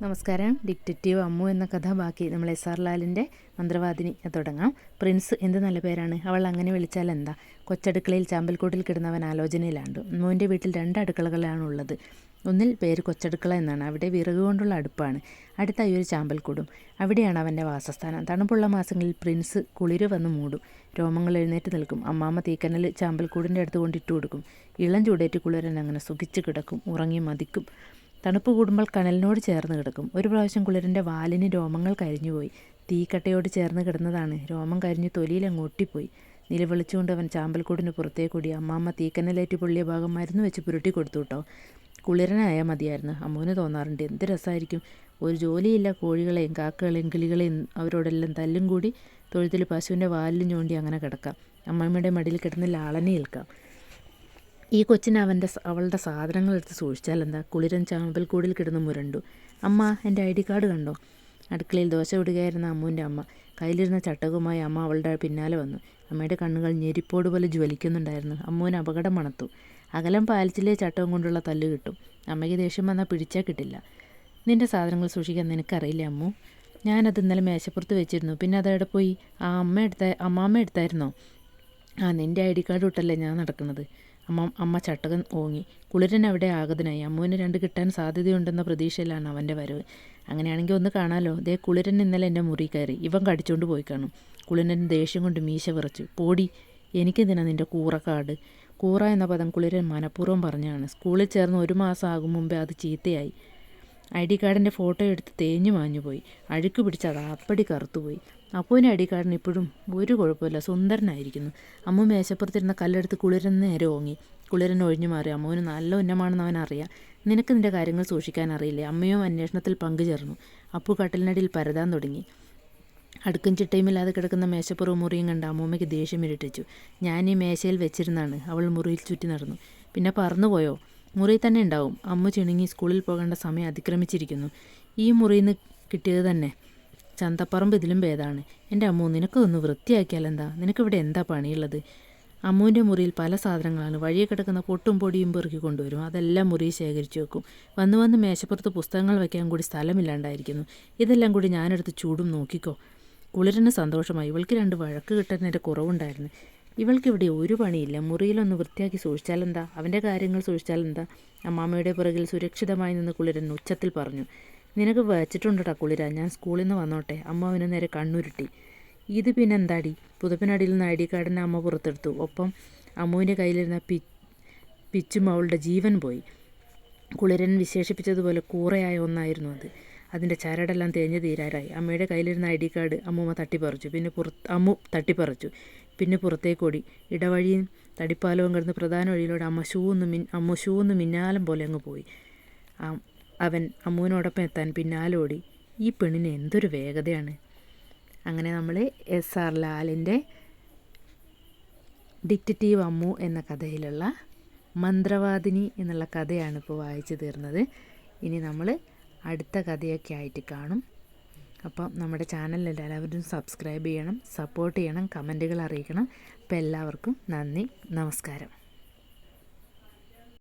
നമസ്കാരം. ഡിറ്റക്റ്റീവ് അമ്മു എന്ന കഥ ബാക്കി നമ്മൾ SR ലാലിൻ്റെ മന്ത്രവാദിനി തുടങ്ങാം. പ്രിൻസ് എന്ത് നല്ല പേരാണ്, അവൾ അങ്ങനെ വിളിച്ചാൽ എന്താ? കൊച്ചടുക്കളയിൽ ചാമ്പൽക്കൂട്ടിൽ കിടന്നവൻ ആലോചനയിലാണ്. അമ്മുവിൻ്റെ വീട്ടിൽ 2 അടുക്കളകളാണുള്ളത്. ഒന്നിൽ പേര് കൊച്ചടുക്കള എന്നാണ്. അവിടെ വിറക് കൊണ്ടുള്ള അടുപ്പാണ്. അടുത്തായി ഒരു ചാമ്പൽക്കൂടും. അവിടെയാണ് അവൻ്റെ വാസസ്ഥാനം. തണുപ്പുള്ള മാസങ്ങളിൽ പ്രിൻസ് കുളിര് വന്ന് മൂടും. രോമങ്ങൾ എഴുന്നേറ്റ് നിൽക്കും. അമ്മാമ്മ തീക്കനൽ ചാമ്പൽക്കൂടിൻ്റെ അടുത്ത് കൊണ്ടിട്ട് കൊടുക്കും. ഇളം ചൂടേറ്റ് കുളിരൻ അങ്ങനെ സുഖിച്ച് കിടക്കും, ഉറങ്ങി മതിക്കും. തണുപ്പ് കൂടുമ്പോൾ കനലിനോട് ചേർന്ന് കിടക്കും. ഒരു പ്രാവശ്യം കുളിരൻ്റെ വാലിന് രോമങ്ങൾ കരിഞ്ഞുപോയി. തീക്കട്ടയോട് ചേർന്ന് കിടന്നതാണ്. രോമം കരിഞ്ഞ് തൊലിയിലങ്ങ് ഒട്ടിപ്പോയി. നിലവിളിച്ചുകൊണ്ട് അവൻ ചാമ്പൽക്കൂടിന് പുറത്തേക്കൂടി. അമ്മാമ്മ തീക്കനലേറ്റ് പൊള്ളിയ ഭാഗം മരുന്ന് വെച്ച് പുരട്ടി കൊടുത്തു കേട്ടോ. കുളിരനായാൽ മതിയായിരുന്നു. അമ്മുവിന് തോന്നാറുണ്ട്, എന്ത് രസമായിരിക്കും. ഒരു ജോലിയില്ല. കോഴികളെയും കാക്കകളെയും കിളികളെയും അവരോടെല്ലാം തല്ലും കൂടി തൊഴുത്തിൽ പശുവിൻ്റെ വാലിലും ചൂണ്ടി അങ്ങനെ കിടക്കാം. അമ്മമ്മയുടെ മടിയിൽ കിടന്ന് ലാളനെ ഏൽക്കാം. ഈ കൊച്ചിന് അവളുടെ സാധനങ്ങൾ എടുത്ത് സൂക്ഷിച്ചാൽ എന്താ? കുളിരൻ ചാമ്പൽക്കൂടിൽ കിടന്ന് മുരണ്ടു. അമ്മ, എൻ്റെ ID കാർഡ് കണ്ടോ? അടുക്കളയിൽ ദോശ ഇടുകയായിരുന്ന അമ്മുവിൻ്റെ അമ്മ. കയ്യിലിരുന്ന ചട്ടകവുമായി അമ്മ അവളുടെ പിന്നാലെ വന്നു. അമ്മയുടെ കണ്ണുകൾ ഞെരിപ്പോട് പോലെ ജ്വലിക്കുന്നുണ്ടായിരുന്നു. അമ്മുവിന് അപകടം മണത്തു. അകലം പാലിച്ചില്ലേ ചട്ടകം കൊണ്ടുള്ള തല്ല് കിട്ടും. അമ്മയ്ക്ക് ദേഷ്യം വന്നാൽ പിടിച്ചാൽ കിട്ടില്ല. നിൻ്റെ സാധനങ്ങൾ സൂക്ഷിക്കാൻ നിനക്കറിയില്ലേ അമ്മു? ഞാനത് ഇന്നലെ മേശപ്പുറത്ത് വെച്ചിരുന്നു. പിന്നെ അതവിടെ പോയി? അമ്മാമ്മ എടുത്തായിരുന്നോ? നിൻ്റെ ID കാർഡ് ഇട്ടല്ലേ ഞാൻ നടക്കുന്നത്. അമ്മ ചട്ടകൻ ഓങ്ങി. കുളിരൻ അവിടെ ആഗതനായി. അമ്മുവിന് 2 കിട്ടാൻ സാധ്യതയുണ്ടെന്ന പ്രതീക്ഷയിലാണ് അവൻ്റെ വരവ്. അങ്ങനെയാണെങ്കിൽ ഒന്ന് കാണാലോ. ദേ, കുളിരൻ ഇന്നലെ എൻ്റെ മുറി കയറി. ഇവൻ കടിച്ചുകൊണ്ട് പോയി കാണും. കുളിരൻ ദേഷ്യം കൊണ്ട് മീശ വിറച്ചു. പോടി, എനിക്കെന്തിനാ നിൻ്റെ കൂറക്കാട്? കൂറ എന്ന പദം കുളിരൻ മനഃപൂർവ്വം പറഞ്ഞാണ്. സ്കൂളിൽ ചേർന്ന് 1 മാസം ആകും മുമ്പേ അത് ചീത്തയായി. ID കാർഡിൻ്റെ ഫോട്ടോ എടുത്ത് തേഞ്ഞു മാഞ്ഞുപോയി. അഴുക്ക് പിടിച്ച് അത് അപ്പടി കറുത്തുപോയി. അപ്പുവിൻ്റെ ID കാർഡിന് ഇപ്പോഴും ഒരു കുഴപ്പമില്ല, സുന്ദരനായിരിക്കുന്നു. അമ്മു മേശപ്പുറത്തിരുന്ന കല്ലെടുത്ത് കുളിരൻ നേരെ ഓങ്ങി. കുളിരൻ ഒഴിഞ്ഞു മാറി. അമ്മുവിന് നല്ല ഉന്നമാണെന്ന് അവനറിയാം. നിനക്ക് നിൻ്റെ കാര്യങ്ങൾ സൂക്ഷിക്കാൻ അറിയില്ലേ? അമ്മയും അന്വേഷണത്തിൽ പങ്കുചേർന്നു. അപ്പു കട്ടിലിനടിയിൽ പരതാൻ തുടങ്ങി. അടുക്കും ചിട്ടയുമില്ലാതെ കിടക്കുന്ന മേശപ്പുറവും മുറിയും കണ്ട് അമ്മൂമ്മയ്ക്ക് ദേഷ്യം ഇരട്ടിച്ചു. ഞാൻ ഈ മേശയിൽ വെച്ചിരുന്നാണ്. അവൾ മുറിയിൽ ചുറ്റി നടന്നു. പിന്നെ പറന്നുപോയോ? മുറിയിൽ തന്നെ ഉണ്ടാവും. അമ്മു ചിണുങ്ങി. സ്കൂളിൽ പോകേണ്ട സമയം അതിക്രമിച്ചിരിക്കുന്നു. ഈ മുറിയിൽ നിന്ന് കിട്ടിയത് തന്നെ. ചന്തപ്പറമ്പ് ഇതിലും ഭേദമാണ്. എൻ്റെ അമ്മു, നിനക്കൊന്ന് വൃത്തിയാക്കിയാൽ എന്താ? നിനക്കിവിടെ എന്താ പണിയുള്ളത്? അമ്മുവിൻ്റെ മുറിയിൽ പല സാധനങ്ങളാണ്. വഴിയെ കിടക്കുന്ന പൊട്ടും പൊടിയും പെറുക്കി കൊണ്ടുവരും. അതെല്ലാം മുറിയിൽ ശേഖരിച്ചു വെക്കും. വന്ന് മേശപ്പുറത്ത് പുസ്തകങ്ങൾ വയ്ക്കാൻ കൂടി സ്ഥലമില്ലാണ്ടായിരിക്കുന്നു. ഇതെല്ലാം കൂടി ഞാനെടുത്ത് ചൂടും, നോക്കിക്കോ. കുളിരന് സന്തോഷമായി. ഇവൾക്ക് 2 വഴക്ക് കിട്ടുന്നതിൻ്റെ കുറവുണ്ടായിരുന്നു. ഇവൾക്കിവിടെ ഒരു പണിയില്ല. മുറിയിലൊന്ന് വൃത്തിയാക്കി സൂക്ഷിച്ചാലെന്താ? അവൻ്റെ കാര്യങ്ങൾ സൂക്ഷിച്ചാലെന്താ? അമ്മാമ്മയുടെ പുറകിൽ സുരക്ഷിതമായി നിന്ന് കുളിരൻ ഉച്ചത്തിൽ പറഞ്ഞു. നിനക്ക് വച്ചിട്ടുണ്ടോട്ടാ കുളിര. ഞാൻ സ്കൂളിൽ നിന്ന് വന്നോട്ടെ. അമ്മ അവന് നേരെ കണ്ണുരുട്ടി. ഇത് പിന്നെന്താടി? പുതപ്പിനടിയിൽ നിന്ന് ID കാർഡിനെ അമ്മ പുറത്തെടുത്തു. ഒപ്പം അമ്മുവിൻ്റെ കയ്യിലിരുന്ന പിച്ചും. അവളുടെ ജീവൻ പോയി. കുളിരൻ വിശേഷിപ്പിച്ചതുപോലെ കൂറയായ ഒന്നായിരുന്നു അത്. അതിൻ്റെ ചരടെല്ലാം തേഞ്ഞ് തീരാറായി. അമ്മയുടെ കയ്യിലിരുന്ന ID കാർഡ് അമ്മ തട്ടിപ്പറിച്ചു. പിന്നെ പുറത്തേക്കോടി. ഇടവഴിയും തടിപ്പാലവും കിടന്ന് പ്രധാന വഴിയിലൂടെ അമ്മ ഷൂന്ന് മിന്നാലം പോലെ അങ്ങ് പോയി. അവൻ അമ്മുവിനോടൊപ്പം എത്താൻ പിന്നാലോടി. ഈ പെണ്ണിന് എന്തൊരു വേഗതയാണ്. അങ്ങനെ നമ്മൾ SR ലാലിൻ്റെ ഡിറ്റക്റ്റീവ് അമ്മു എന്ന കഥയിലുള്ള മന്ത്രവാദിനി എന്നുള്ള കഥയാണ് ഇപ്പോൾ വായിച്ചു തീർന്നത്. ഇനി നമ്മൾ അടുത്ത കഥയൊക്കെ ആയിട്ട് കാണും. അപ്പം നമ്മുടെ ചാനൽ എല്ലാവരും സബ്സ്ക്രൈബ് ചെയ്യണം, സപ്പോർട്ട് ചെയ്യണം, കമൻറ്റുകൾ അറിയിക്കണം. അപ്പോൾ എല്ലാവർക്കും നന്ദി, നമസ്കാരം.